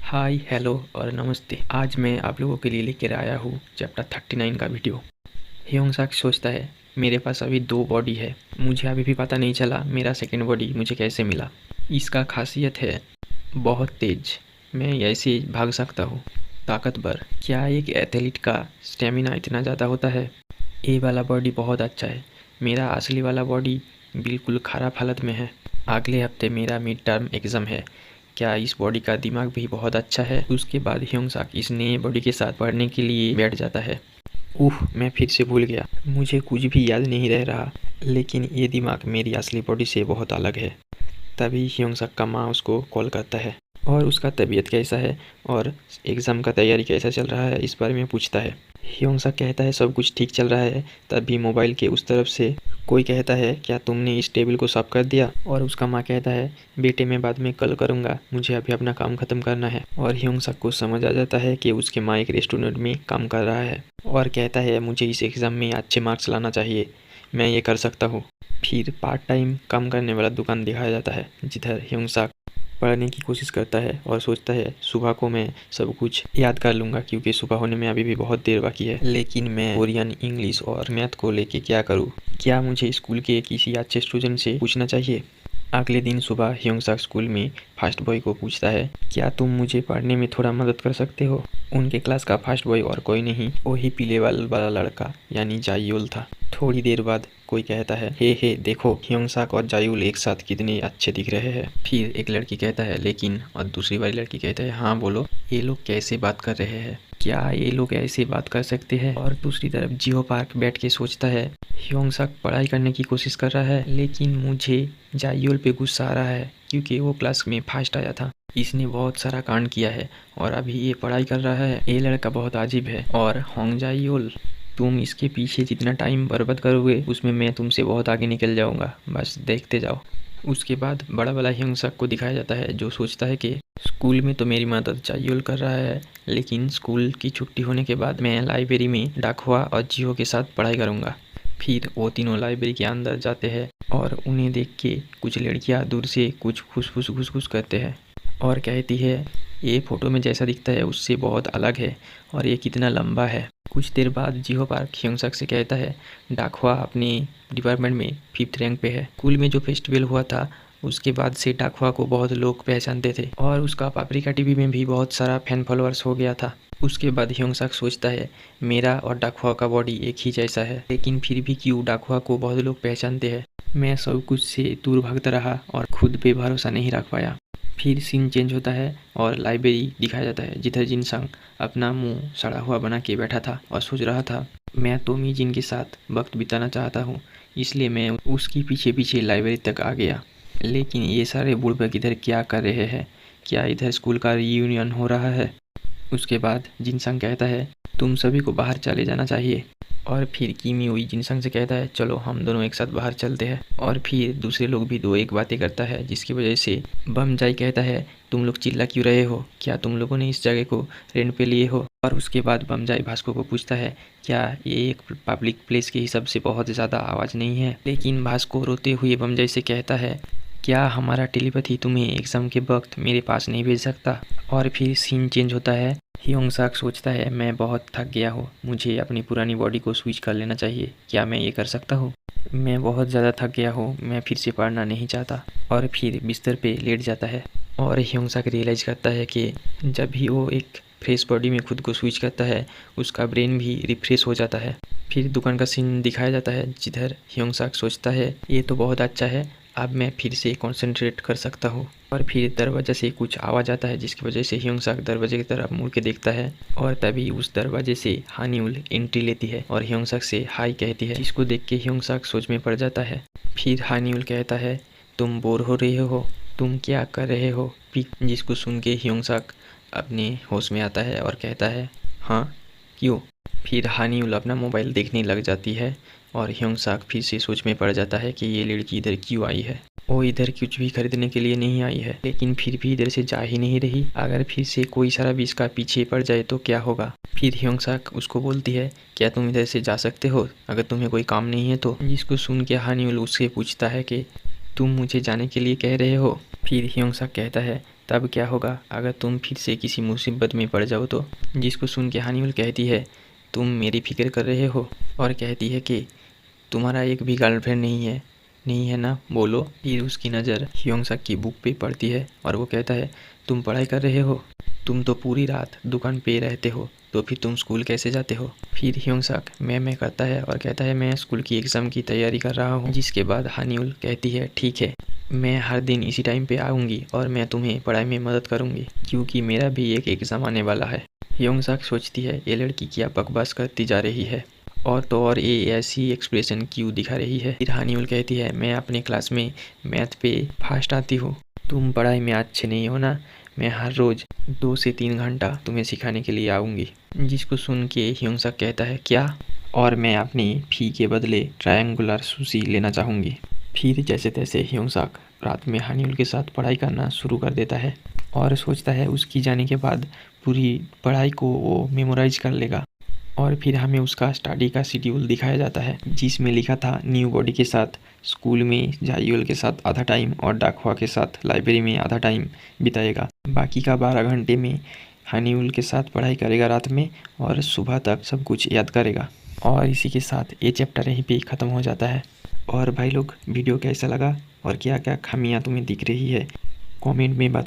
Hi hello और नमस्ते। आज मैं आप लोगों के लिए लेकर आया हूँ चैप्टर 39 का वीडियो। ह्योंग-sak सोचता है मेरे पास अभी 2 बॉडी है, मुझे अभी भी पता नहीं चला मेरा सेकंड बॉडी मुझे कैसे मिला। इसका खासियत है बहुत तेज, मैं ऐसे भाग सकता हूँ। ताकतवर, क्या एक एथलीट का स्टेमिना इतना ज़्यादा होता है? ये वाला बॉडी बहुत अच्छा है, मेरा असली वाला बॉडी बिल्कुल ख़राब हालत में है। अगले हफ्ते मेरा मिड टर्म एग्ज़ाम है, क्या इस बॉडी का दिमाग भी बहुत अच्छा है? उसके बाद ह्योंग-sak इस नए बॉडी के साथ पढ़ने के लिए बैठ जाता है। मैं फिर से भूल गया, मुझे कुछ भी याद नहीं रह रहा, लेकिन ये दिमाग मेरी असली बॉडी से बहुत अलग है। तभी ह्योंग-sak का माँ उसको कॉल करता है और उसका तबीयत कैसा है और एग्ज़ाम का तैयारी कैसा चल रहा है इस बारे में पूछता है। ह्योंग-sak कहता है सब कुछ ठीक चल रहा है। तभी मोबाइल के उस तरफ से कोई कहता है क्या तुमने इस टेबल को साफ कर दिया? और उसका माँ कहता है बेटे मैं बाद में कल करूँगा, मुझे अभी अपना काम ख़त्म करना है। और ह्योंग-sak को समझ आ जाता है कि उसकी माँ एक रेस्टोरेंट में काम कर रहा है और कहता है मुझे इस एग्ज़ाम में अच्छे मार्क्स लाना चाहिए, मैं ये कर सकता हूँ। फिर पार्ट टाइम काम करने वाला दुकान दिखाया जाता है जिधर ह्योंग-sak पढ़ने की कोशिश करता है और सोचता है सुबह को मैं सब कुछ याद कर लूँगा क्योंकि सुबह होने में अभी भी बहुत देर बाकी है। लेकिन मैं कोरियन, इंग्लिश और मैथ को लेके क्या करूँ? क्या मुझे स्कूल के किसी अच्छे स्टूडेंट से पूछना चाहिए? अगले दिन सुबह ह्योंग-sak स्कूल में फर्स्ट बॉय को पूछता है क्या तुम मुझे पढ़ने में थोड़ा मदद कर सकते हो? उनके क्लास का फर्स्ट बॉय और कोई नहीं, वही पीले बाल वाला लड़का यानी जायूल था। थोड़ी देर बाद कोई कहता है हे देखो ह्योंग-sak और जायूल एक साथ कितने अच्छे दिख रहे हैं। फिर एक लड़की कहता है लेकिन, और दूसरी वाली लड़की कहता है हाँ बोलो, ये लोग कैसे बात कर रहे हैं? क्या ये लोग ऐसे बात कर सकते हैं? और दूसरी तरफ जियो पार्क बैठ के सोचता है ह्योंग-sak पढ़ाई करने की कोशिश कर रहा है लेकिन मुझे जायूल पे गुस्सा आ रहा है क्योंकि वो क्लास में फर्स्ट आया था। इसने बहुत सारा कांड किया है और अभी ये पढ़ाई कर रहा है। ये लड़का बहुत अजीब है। और होंग जायूल, तुम इसके पीछे जितना टाइम बर्बाद करोगे उसमें मैं तुमसे बहुत आगे निकल जाऊंगा, बस देखते जाओ। उसके बाद बड़ा वाला ह्योंग-sak को दिखाया जाता है जो सोचता है कि स्कूल में तो मेरी मदद जायूल कर रहा है, लेकिन स्कूल की छुट्टी होने के बाद मैं लाइब्रेरी में डाकहुआ और जियो के साथ पढ़ाई करूँगा। फिर वो तीनों लाइब्रेरी के अंदर जाते हैं और उन्हें देख के कुछ लड़कियां दूर से कुछ खुश करते हैं और कहती है ये फ़ोटो में जैसा दिखता है उससे बहुत अलग है और ये कितना लंबा है। कुछ देर बाद जियो पार्क ह्योंग-sak से कहता है डाकहुआ अपने डिपार्टमेंट में 5th रैंक पे है। स्कूल में जो फेस्टिवल हुआ था उसके बाद से डाकहुआ को बहुत लोग पहचानते थे और उसका पापरिका टीवी में भी बहुत सारा फैन फॉलोअर्स हो गया था। उसके बाद ह्योंग-sak सोचता है मेरा और डाकहुआ का बॉडी एक ही जैसा है, लेकिन फिर भी क्यों डाकहुआ को बहुत लोग पहचानते हैं। मैं सब कुछ से दूर भागता रहा और खुद पे भरोसा नहीं रख पाया। फिर सीन चेंज होता है और लाइब्रेरी दिखाया जाता है जिधर जिन-संग अपना मुंह सड़ा हुआ बना के बैठा था और सोच रहा था मैं तो मी-जिन के साथ वक्त बिताना चाहता हूँ, इसलिए मैं उसकी पीछे पीछे लाइब्रेरी तक आ गया। लेकिन ये सारे बुड़बक इधर क्या कर रहे हैं? क्या इधर स्कूल का रियूनियन हो रहा है? उसके बाद जिन-संग कहता है तुम सभी को बाहर चले जाना चाहिए। और फिर किमी हुई जिन-संग से कहता है चलो हम दोनों एक साथ बाहर चलते हैं। और फिर दूसरे लोग भी दो एक बातें करता है जिसकी वजह से बम-जाई कहता है तुम लोग चिल्ला क्यों रहे हो? क्या तुम लोगों ने इस जगह को रेंट पे लिए हो? और उसके बाद बम-जाई भास्को को पूछता है क्या ये एक पब्लिक प्लेस के हिसाब से बहुत ज़्यादा आवाज़ नहीं है? लेकिन भास्को रोते हुए बम-जाई से कहता है क्या हमारा टेलीपैथी तुम्हें एग्ज़ाम के वक्त मेरे पास नहीं भेज सकता? और फिर सीन चेंज होता है। ह्योंग-sak सोचता है मैं बहुत थक गया हूँ, मुझे अपनी पुरानी बॉडी को स्विच कर लेना चाहिए, क्या मैं ये कर सकता हूँ? मैं बहुत ज़्यादा थक गया हूँ, मैं फिर से पढ़ना नहीं चाहता। और फिर बिस्तर पे लेट जाता है और ह्योंग-sak रियलाइज़ करता है कि जब भी वो एक फ्रेश बॉडी में खुद को स्विच करता है उसका ब्रेन भी रिफ्रेश हो जाता है। फिर दुकान का सीन दिखाया जाता है जिधर ह्योंग-sak सोचता है ये तो बहुत अच्छा है, अब मैं फिर से कंसंट्रेट कर सकता हूँ। और फिर दरवाज़ा से कुछ आवाज़ आता है जिसकी वजह से ह्योंग-sak दरवाजे की तरफ मुड़ के देखता है और तभी उस दरवाजे से हानिउल एंट्री लेती है और ह्योंग-sak से हाय कहती है, जिसको देख के ह्योंग-sak सोच में पड़ जाता है। फिर हानिउल कहता है तुम बोर हो रहे हो, तुम क्या कर रहे हो? जिसको सुन के ह्योंग-sak अपने होश में आता है और कहता है हाँ क्यों? फिर हानिउल अपना मोबाइल देखने लग जाती है और ह्योंग-sak फिर से सोच में पड़ जाता है कि ये लड़की इधर क्यों आई है। वो इधर कुछ भी खरीदने के लिए नहीं आई है, लेकिन फिर भी इधर से जा ही नहीं रही। अगर फिर से कोई सारा भी इसका पीछे पड़ जाए तो क्या होगा? फिर ह्योंग-sak उसको बोलती है क्या तुम इधर से जा सकते हो अगर तुम्हें कोई काम नहीं है तो? जिसको सुन के हानिउल उससे पूछता है कि तुम मुझे जाने के लिए कह रहे हो? फिर ह्योंग-sak कहता है तब क्या होगा अगर तुम फिर से किसी मुसीबत में पड़ जाओ तो। जिसको सुन के हानिवल कहती है तुम मेरी फिक्र कर रहे हो, और कहती है कि तुम्हारा एक भी गर्लफ्रेंड नहीं है ना, बोलो। फिर उसकी नज़र ह्योंग-sak की बुक पे पड़ती है और वो कहता है तुम पढ़ाई कर रहे हो, तुम तो पूरी रात दुकान पे रहते हो, तो फिर तुम स्कूल कैसे जाते हो। फिर ह्योंग-sak मैं करता है और कहता है मैं स्कूल की एग्ज़ाम की तैयारी कर रहा हूँ। जिसके बाद हानिवल कहती है ठीक है, मैं हर दिन इसी टाइम पे आऊँगी और मैं तुम्हें पढ़ाई में मदद करूँगी, क्योंकि मेरा भी एक एग्ज़ाम आने वाला है। ह्योंग-sak सोचती है ये लड़की क्या बकवास करती जा रही है, और तो और ये ऐसी एक्सप्रेशन क्यों दिखा रही है। फिर हानिवल कहती है मैं अपने क्लास में मैथ पे फास्ट आती हूँ, तुम पढ़ाई में अच्छे नहीं हो ना, मैं हर रोज़ 2 से 3 घंटा तुम्हें सिखाने के लिए आऊँगी। जिसको सुन के ह्योंग-sak कहता है क्या, और मैं अपनी फ़ी के बदले ट्रायंगुलर सुशी लेना चाहूँगी। फिर जैसे तैसे ह्योंग-sak रात में हानिवल के साथ पढ़ाई करना शुरू कर देता है और सोचता है उसकी जाने के बाद पूरी पढ़ाई को वो मेमोराइज कर लेगा। और फिर हमें उसका स्टडी का शेड्यूल दिखाया जाता है, जिसमें लिखा था न्यू बॉडी के साथ स्कूल में जाइयोल के साथ आधा टाइम और डाकहुआ के साथ लाइब्रेरी में आधा टाइम बिताएगा। बाकी का 12 घंटे में हानिवल के साथ पढ़ाई करेगा रात में, और सुबह तक सब कुछ याद करेगा। और इसी के साथ ये चैप्टर यहीं पे ख़त्म हो जाता है। और भाई लोग वीडियो कैसा लगा और क्या क्या खामियां तुम्हें दिख रही है कमेंट में बता।